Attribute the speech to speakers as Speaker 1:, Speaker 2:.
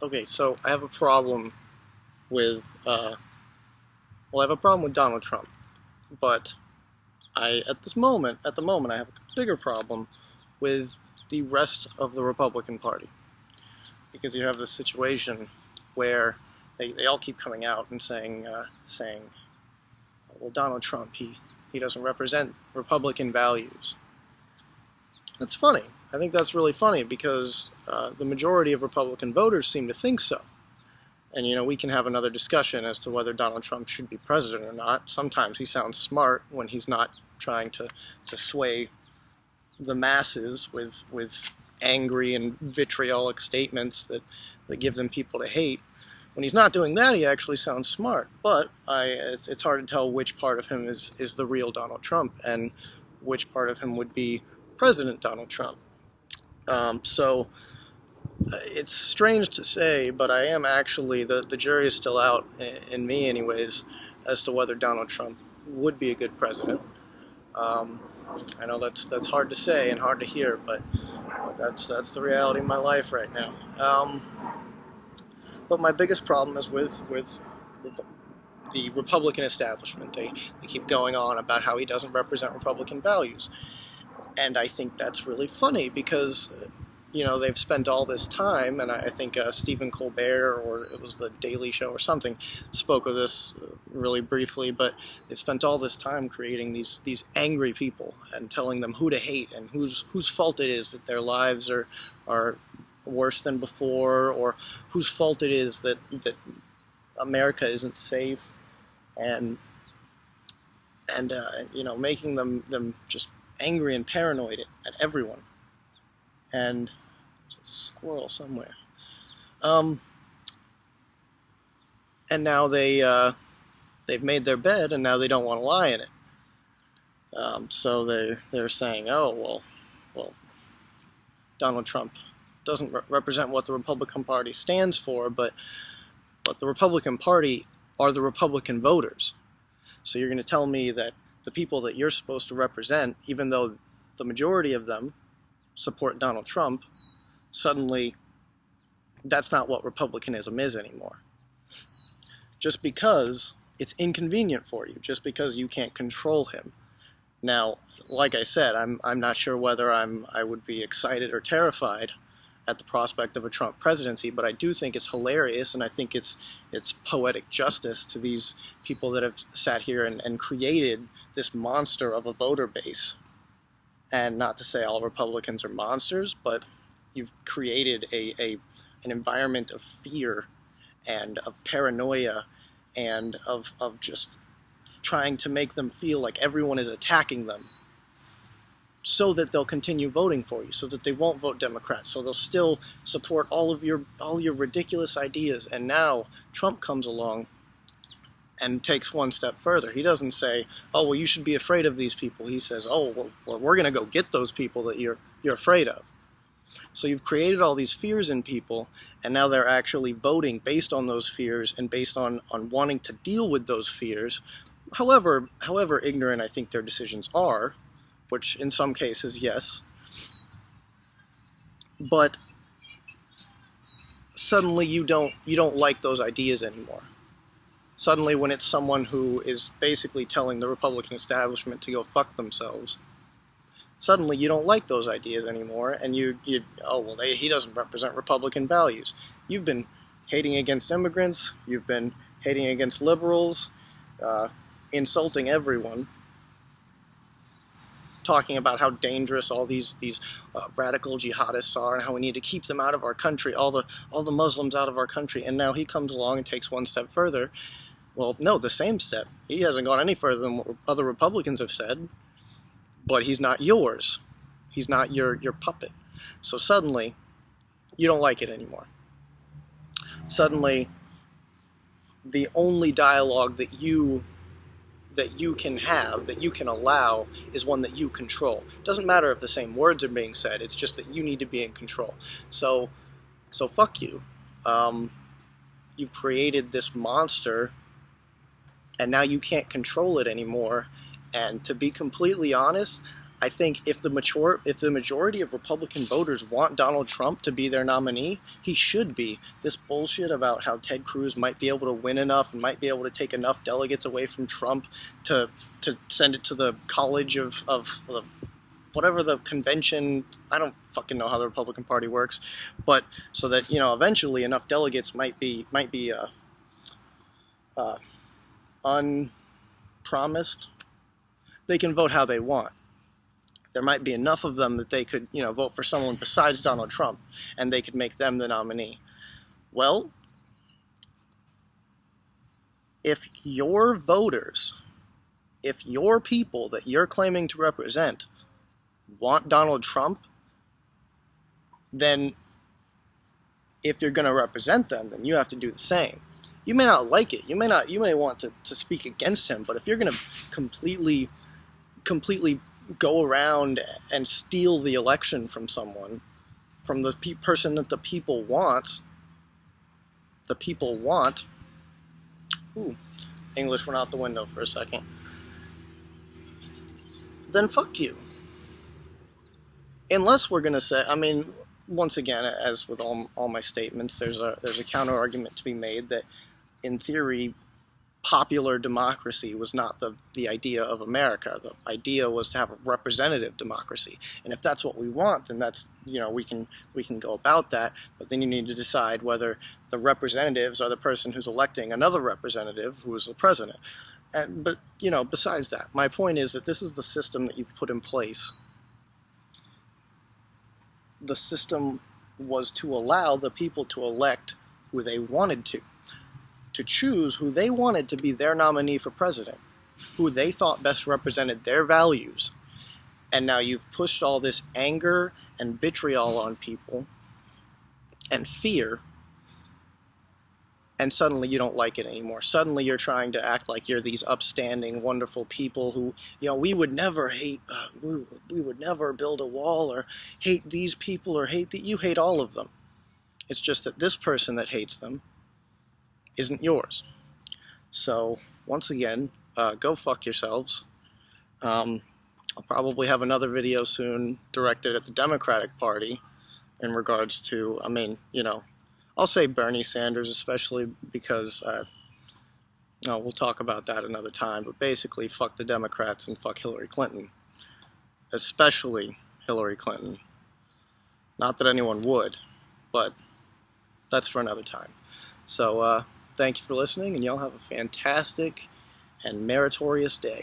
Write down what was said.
Speaker 1: Okay, so I have a problem with, I have a problem with Donald Trump, but at the moment, I have a bigger problem with the rest of the Republican Party, because you have this situation where they all keep coming out and saying, well, Donald Trump, he doesn't represent Republican values. That's funny. I think that's really funny because the majority of Republican voters seem to think so. And, we can have another discussion as to whether Donald Trump should be president or not. Sometimes he sounds smart when he's not trying to sway the masses with angry and vitriolic statements that give them people to hate. When he's not doing that, he actually sounds smart. But it's hard to tell which part of him is the real Donald Trump and which part of him would be President Donald Trump. So it's strange to say, but I am actually, the jury is still out, in me anyways, as to whether Donald Trump would be a good president. I know that's hard to say and hard to hear, but that's the reality of my life right now. But my biggest problem is with the Republican establishment. They keep going on about how he doesn't represent Republican values. And I think that's really funny because, they've spent all this time, and I think Stephen Colbert, or it was The Daily Show or something, spoke of this really briefly, but they've spent all this time creating these angry people and telling them who to hate and whose fault it is that their lives are worse than before, or whose fault it is that America isn't safe, and making them just angry and paranoid at everyone. And there's a squirrel somewhere. And now they've made their bed, and now they don't want to lie in it. So they're saying, oh well, Donald Trump doesn't represent what the Republican Party stands for, but the Republican Party are the Republican voters. So you're going to tell me that the people that you're supposed to represent, even though the majority of them support Donald Trump, suddenly that's not what republicanism is anymore. Just because it's inconvenient for you, just because you can't control him. Now, like I said, I'm not sure whether I would be excited or terrified at the prospect of a Trump presidency, but I do think it's hilarious, and I think it's poetic justice to these people that have sat here and created this monster of a voter base. And not to say all Republicans are monsters, but you've created an environment of fear and of paranoia and of just trying to make them feel like everyone is attacking them, so that they'll continue voting for you, so that they won't vote Democrats, so they'll still support all your ridiculous ideas. And now Trump comes along and takes one step further. He doesn't say, oh, well, you should be afraid of these people. He says, oh, well, we're going to go get those people that you're afraid of. So you've created all these fears in people, and now they're actually voting based on those fears and based on wanting to deal with those fears, however ignorant I think their decisions are, which in some cases, yes. But suddenly you don't like those ideas anymore. Suddenly, when it's someone who is basically telling the Republican establishment to go fuck themselves, suddenly you don't like those ideas anymore, and he doesn't represent Republican values. You've been hating against immigrants, you've been hating against liberals, insulting everyone, talking about how dangerous all these radical jihadists are and how we need to keep them out of our country, all the Muslims out of our country. And now he comes along and takes one step further. Well, no, the same step. He hasn't gone any further than what other Republicans have said, but he's not yours. He's not your puppet. So suddenly, you don't like it anymore. Suddenly, the only dialogue that you can have, that you can allow, is one that you control. It doesn't matter if the same words are being said, it's just that you need to be in control. So fuck you. You've created this monster, and now you can't control it anymore. And to be completely honest, I think if the majority of Republican voters want Donald Trump to be their nominee, he should be. This bullshit about how Ted Cruz might be able to win enough and might be able to take enough delegates away from Trump to send it to the college of whatever the convention, I don't fucking know how the Republican Party works, but so that, you know, eventually enough delegates might be unpromised. They can vote how they want. There might be enough of them that they could, you know, vote for someone besides Donald Trump, and they could make them the nominee. Well, if your voters, if your people that you're claiming to represent want Donald Trump, then if you're going to represent them, then you have to do the same. You may not like it. You may want to speak against him, but if you're going to completely go around and steal the election from someone, from the person that the people want, ooh, English went out the window for a second, then fuck you. Unless we're going to say, I mean, once again, as with all my statements, there's a counter argument to be made that, in theory, popular democracy was not the idea of America. The idea was to have a representative democracy, and if that's what we want, then that's, you know, we can go about that. But then you need to decide whether the representatives are the person who's electing another representative, who is the president. But you know, besides that, my point is that this is the system that you've put in place. The system was to allow the people to elect who they wanted to choose who they wanted to be their nominee for president, who they thought best represented their values. And now you've pushed all this anger and vitriol on people and fear, and suddenly you don't like it anymore. Suddenly you're trying to act like you're these upstanding, wonderful people who, you know, we would never hate, we would never build a wall or hate these people or hate you hate all of them. It's just that this person that hates them isn't yours. So once again, go fuck yourselves. I'll probably have another video soon directed at the Democratic Party in regards to, I mean, you know, I'll say Bernie Sanders especially because we'll talk about that another time, but basically fuck the Democrats and fuck Hillary Clinton, especially Hillary Clinton. Not that anyone would, but that's for another time. So thank you for listening, and y'all have a fantastic and meritorious day.